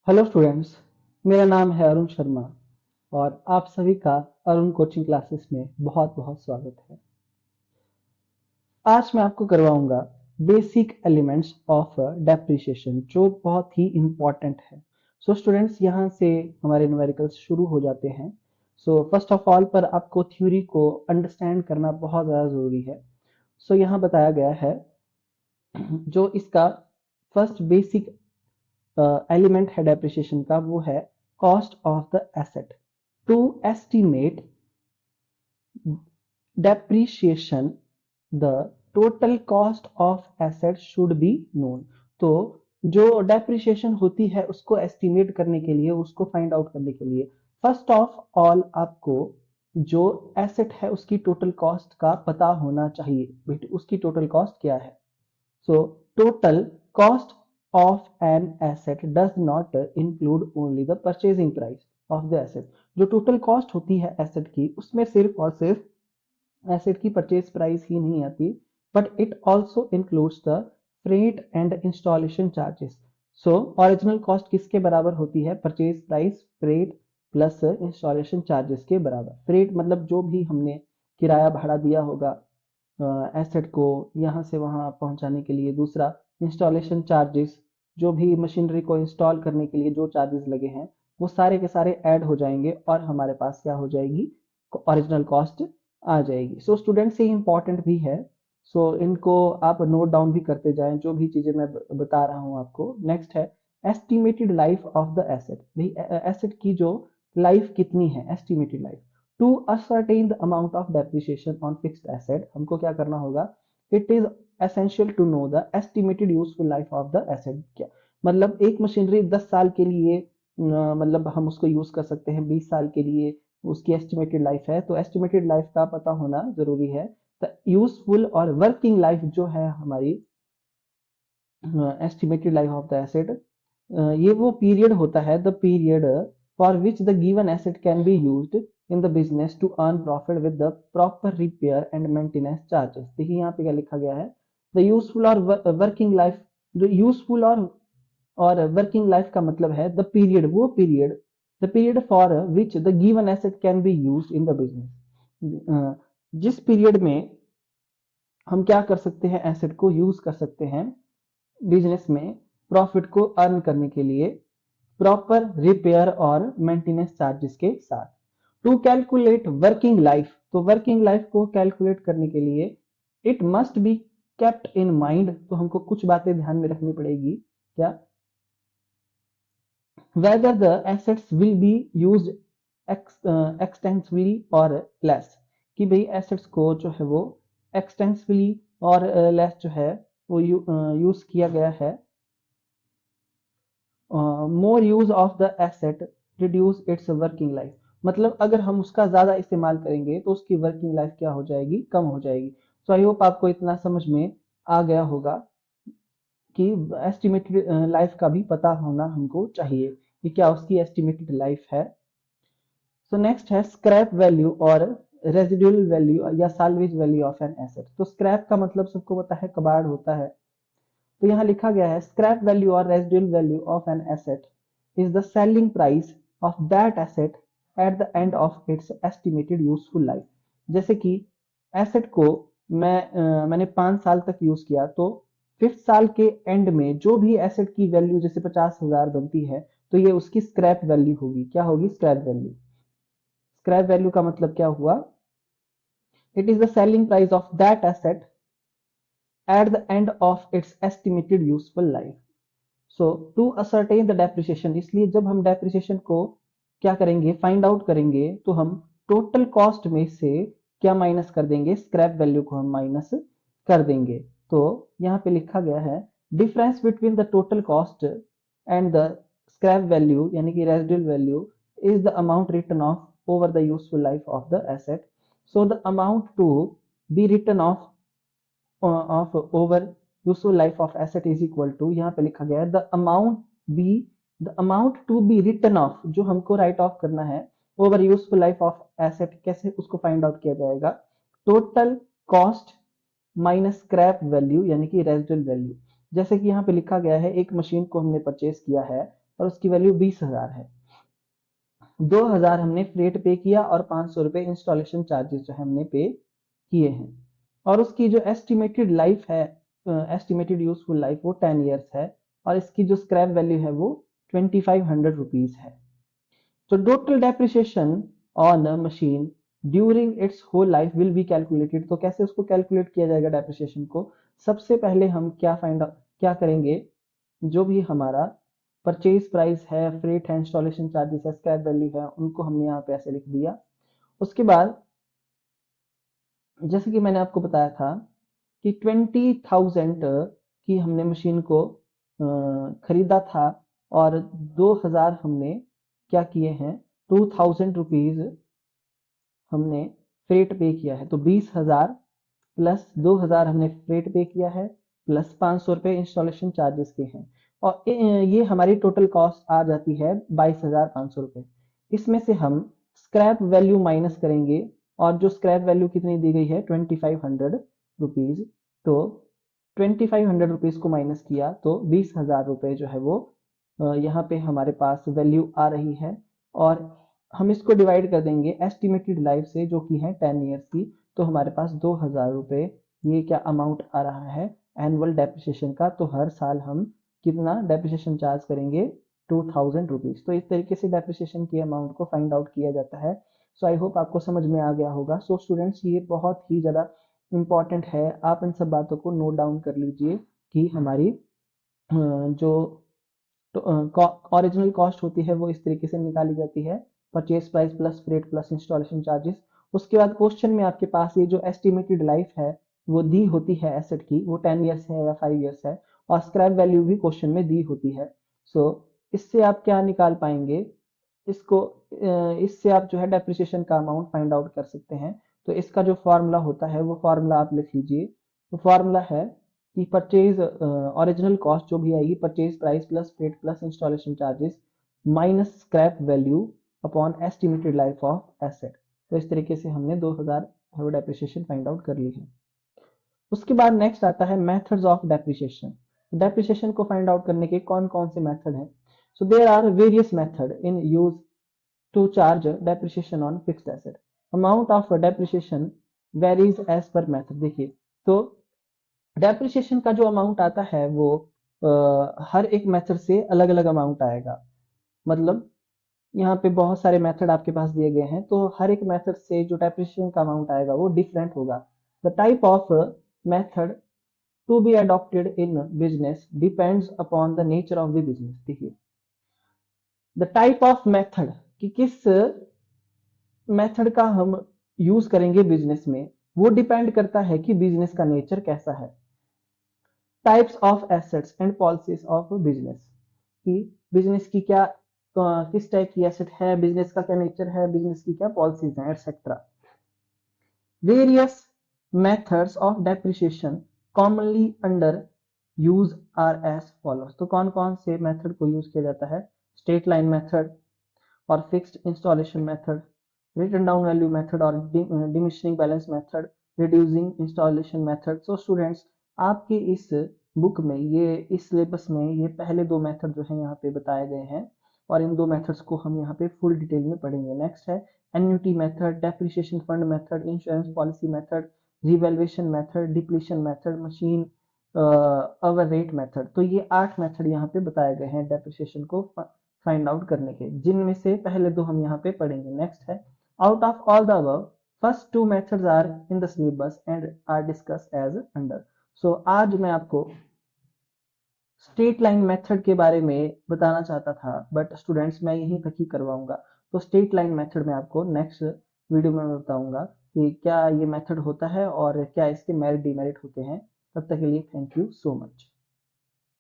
Hello students. मेरा नाम है अरुण शर्मा और आप सभी का अरुण कोचिंग क्लासेस में बहुत बहुत स्वागत है। आज मैं आपको करवाऊंगा बेसिक एलिमेंट्स ऑफ डेप्रिसिएशन, जो बहुत ही इम्पॉर्टेंट है। सो स्टूडेंट्स, यहाँ से हमारे न्यूमेरिकल्स शुरू हो जाते हैं। सो फर्स्ट ऑफ ऑल पर आपको थ्योरी को अंडरस्टैंड करना बहुत ज़्यादा ज़रूरी है। सो यहाँ बताया गया है जो इसका फर्स्ट बेसिक एलिमेंट है डेप्रिसिएशन का, वो है cost of the asset. To estimate depreciation, the total cost of asset should be known। तो जो डेप्रिसिएशन होती है उसको एस्टिमेट करने के लिए, उसको फाइंड आउट करने के लिए फर्स्ट ऑफ ऑल आपको जो एसेट है उसकी टोटल कॉस्ट का पता होना चाहिए। उसकी टोटल कॉस्ट क्या है? So total cost of an asset does not include only the purchasing price of the asset। जो टोटल कॉस्ट होती है एसेट की, उसमें सिर्फ और सिर्फ एसेट की परचेज प्राइस ही नहीं आती, but it also includes the freight and installation charges. So original cost किसके बराबर होती है? Purchase price freight plus installation charges के बराबर। फ्रेट मतलब जो भी हमने किराया भाड़ा दिया होगा एसेट को यहाँ से वहाँ पहुँचाने के लिए। दूसरा, इंस्टॉलेशन चार्जेस, जो भी मशीनरी को इंस्टॉल करने के लिए जो चार्जेस लगे हैं वो सारे के सारे ऐड हो जाएंगे और हमारे पास क्या हो जाएगी? ओरिजिनल कॉस्ट आ जाएगी। सो स्टूडेंट्स, ये इंपॉर्टेंट भी है। सो इनको आप नोट डाउन भी करते जाएं, जो भी चीजें मैं बता रहा हूँ आपको। नेक्स्ट है estimated life of the asset. भाई एसेट की जो लाइफ कितनी है, estimated life. To ascertain the amount of depreciation on fixed asset, हमको क्या करना होगा? It is essential to know the estimated useful life of the asset. क्या मतलब? एक मशीनरी 10 साल के लिए मतलब हम उसको यूज कर सकते हैं, 20 साल के लिए उसकी एस्टिमेटेड लाइफ है, तो एस्टिमेटेड लाइफ का पता होना जरूरी है। द यूजफुल और वर्किंग लाइफ जो है हमारी estimated life of the asset, ये वो पीरियड होता है, the period for which the given asset can be used in the business to earn profit with the proper repair and maintenance charges. देखिए यहाँ पे क्या लिखा गया है, द यूजफुल और वर्किंग लाइफ। जो यूजफुल और वर्किंग लाइफ का मतलब है द पीरियड, वो period, the period for which the given asset can be used in the business. जिस पीरियड में हम क्या कर सकते हैं, एसेट को यूज कर सकते हैं बिजनेस में प्रॉफिट को अर्न करने के लिए, प्रॉपर रिपेयर और मेंटेनेंस चार्जेस के साथ। टू कैलकुलेट वर्किंग लाइफ, तो वर्किंग लाइफ को कैलकुलेट करने के लिए it must be kept in mind, तो हमको कुछ बातें ध्यान में रखनी पड़ेगी। क्या? Whether the assets will be use extensively और लेस, कि भाई एसेट्स को जो है वो एक्सटेंसिवली और लेस जो है वो यूज किया गया है। More use of the asset reduce its working life, मतलब अगर हम उसका ज्यादा इस्तेमाल करेंगे तो उसकी वर्किंग लाइफ क्या हो जाएगी? कम हो जाएगी। सो आई होप आपको इतना समझ में आ गया होगा कि एस्टिमेटेड लाइफ का भी पता होना हमको चाहिए कि क्या उसकी एस्टिमेटेड लाइफ है। सो नेक्स्ट है स्क्रैप वैल्यू और रेजिडुअल वैल्यू या salvage value of an asset. तो स्क्रैप का मतलब सबको पता है, कबाड़ होता है। तो यहाँ लिखा गया है स्क्रैप वैल्यू और residual value of an asset is the selling price of that asset at the end of its estimated useful life. जैसे कि एसेट को मैंने 5 साल तक यूज किया, तो 5th साल के एंड में जो भी एसेट की वैल्यू जैसे 50,000 बनती है, तो ये उसकी स्क्रैप वैल्यू होगी। क्या होगी? Scrap value. स्क्रैप वैल्यू का मतलब क्या हुआ? It is the selling price of that asset at the end of its estimated useful life। So to ascertain the depreciation, इसलिए जब हम depreciation को क्या करेंगे, फाइंड आउट करेंगे, तो हम टोटल कॉस्ट में से क्या माइनस कर देंगे? स्क्रैप वैल्यू को हम माइनस कर देंगे। तो यहाँ पे लिखा गया है difference between the total cost and the scrap value यानी कि residual value is the amount written off over the useful life of the asset. So the amount to be written off off over useful life of asset is equal to, यहाँ पे लिखा गया है the amount to be written off, जो हमको write off करना है over useful life of asset. कैसे उसको फाइंड आउट किया जाएगा? Total cost minus scrap value यानी कि रेजिडुअल वैल्यू। जैसे कि यहाँ पे लिखा गया है एक मशीन को हमने परचेज किया है और उसकी वैल्यू 20,000 है। 2,000 हमने फ्रेट पे किया और 500 रुपए इंस्टॉलेशन चार्जेस जो है हमने पे किए हैं। और उसकी जो एस्टिमेटेड लाइफ है, एस्टिमेटेड यूजफुल लाइफ, वो 10 ईयर्स है। और इसकी जो स्क्रैप वैल्यू है वो 2500 रुपीज है। तो total depreciation on a machine during its whole life will be calculated. तो कैसे उसको कैलकुलेट किया जाएगा डेप्रिसिएशन को? सबसे पहले हम क्या करेंगे, जो भी हमारा परचेज प्राइस है, फ्रेट है, इंस्टॉलेशन चार्जेस है, स्क्रैप वैल्यू है, उनको हमने यहाँ पे ऐसे लिख दिया। उसके बाद जैसे कि मैंने आपको बताया था कि 20,000 की हमने मशीन को खरीदा था और 2,000 हमने क्या किए हैं, 2,000 रुपीज हमने फ्रेट पे किया है। तो 20,000 प्लस 2,000 हमने फ्रेट पे किया है, प्लस 500 रुपए इंस्टॉलेशन चार्जेस के हैं। और ये हमारी टोटल कॉस्ट आ जाती है 22,500 रुपए। इसमें से हम स्क्रैप वैल्यू माइनस करेंगे, और जो स्क्रैप वैल्यू कितनी दी गई है, 2500 रुपीज। तो 2500 रुपीज को माइनस किया तो 20,000 रुपए जो है वो यहाँ पे हमारे पास वैल्यू आ रही है। और हम इसको डिवाइड कर देंगे एस्टिमेटेड लाइफ से, जो कि है 10 ईयर्स की। तो हमारे पास 2,000 रुपए ये क्या अमाउंट आ रहा है एनुअल डेप्रिसिएशन का। तो हर साल हम कितना डेप्रिसिएशन चार्ज करेंगे, 2,000 रुपीज। तो इस तरीके से डेप्रिसिएशन की अमाउंट को फाइंड आउट किया जाता है। सो आई होप आपको समझ में आ गया होगा। सो स्टूडेंट्स, ये बहुत ही ज़्यादा इंपॉर्टेंट है, आप इन सब बातों को नोट डाउन कर लीजिए कि हमारी जो ओरिजिनल कॉस्ट होती है वो इस तरीके से निकाली जाती है, purchase price plus freight plus installation charges. उसके बाद क्वेश्चन में आपके पास ये जो एस्टिमेटेड लाइफ है वो दी होती है एसेट की, वो 10 ईयर्स है या 5 ईयर्स है, और स्क्रैप वैल्यू भी क्वेश्चन में दी होती है। सो इससे आप क्या निकाल पाएंगे, इसको इससे आप जो है डेप्रिसिएशन का अमाउंट फाइंड आउट कर सकते हैं। तो इसका जो फॉर्मूला होता है वो फॉर्मूला आप लिख लीजिए। तो फॉर्मूला है कि परचेज ओरिजिनल कॉस्ट जो भी आएगी, purchase price plus freight plus installation charges minus scrap value upon estimated life of asset. तो इस तरीके से हमने 2,000 डेप्रिसिएशन फाइंड आउट कर ली है। उसके बाद नेक्स्ट आता है मेथड्स ऑफ डेप्रिसिएशन। डेप्रिसिएशन को फाइंड आउट करने के कौन कौन से मेथड हैं? So there are various method in use to charge depreciation on fixed asset. Amount of depreciation varies as per method. देखिए, तो डेप्रिसिएशन का जो अमाउंट आता है वो हर एक मेथड से अलग अलग अमाउंट आएगा। मतलब यहाँ पे बहुत सारे मेथड आपके पास दिए गए हैं, तो हर एक मेथड से जो डेप्रिसिएशन का अमाउंट आएगा वो डिफरेंट होगा। The type of method to be adopted in business depends upon the nature of the business. देखिए, द टाइप ऑफ मेथड कि किस मेथड का हम यूज करेंगे बिजनेस में, वो डिपेंड करता है कि बिजनेस का नेचर कैसा है। Types of assets and policies of business, कि बिजनेस की क्या किस टाइप की एसेट है, बिजनेस का क्या नेचर है, बिजनेस की क्या पॉलिसीज हैं, etcetera. Various methods of depreciation commonly under use are as follows. तो कौन कौन से मेथड को यूज किया जाता है? स्ट्रेट लाइन मेथड और fixed installation method, written down value method और diminishing balance method, reducing installation method. So students, आपके इस बुक में, ये इस सिलेबस में ये पहले दो मेथड जो है यहाँ पे बताए गए हैं, और इन दो मेथड्स को हम यहाँ पे फुल डिटेल में पढ़ेंगे। नेक्स्ट है annuity method, depreciation fund method, insurance policy method, revaluation method, depletion method, machine hour rate method. तो ये 8 मेथड यहाँ पे बताए गए हैं डेप्रिसिएशन को फाइंड आउट करने के, जिनमें से पहले दो हम यहाँ पे पढ़ेंगे। नेक्स्ट है out of all the above first two methods are in the syllabus and are discuss as under. So आज मैं आपको स्ट्रेट लाइन मेथड के बारे में बताना चाहता था, बट स्टूडेंट्स मैं यहीं तक ही करवाऊंगा। तो स्ट्रेट लाइन मेथड में आपको नेक्स्ट वीडियो में मैं बताऊंगा कि क्या ये मेथड होता है और क्या इसके मेरिट डिमेरिट होते हैं। तब तक के लिए थैंक यू सो मच।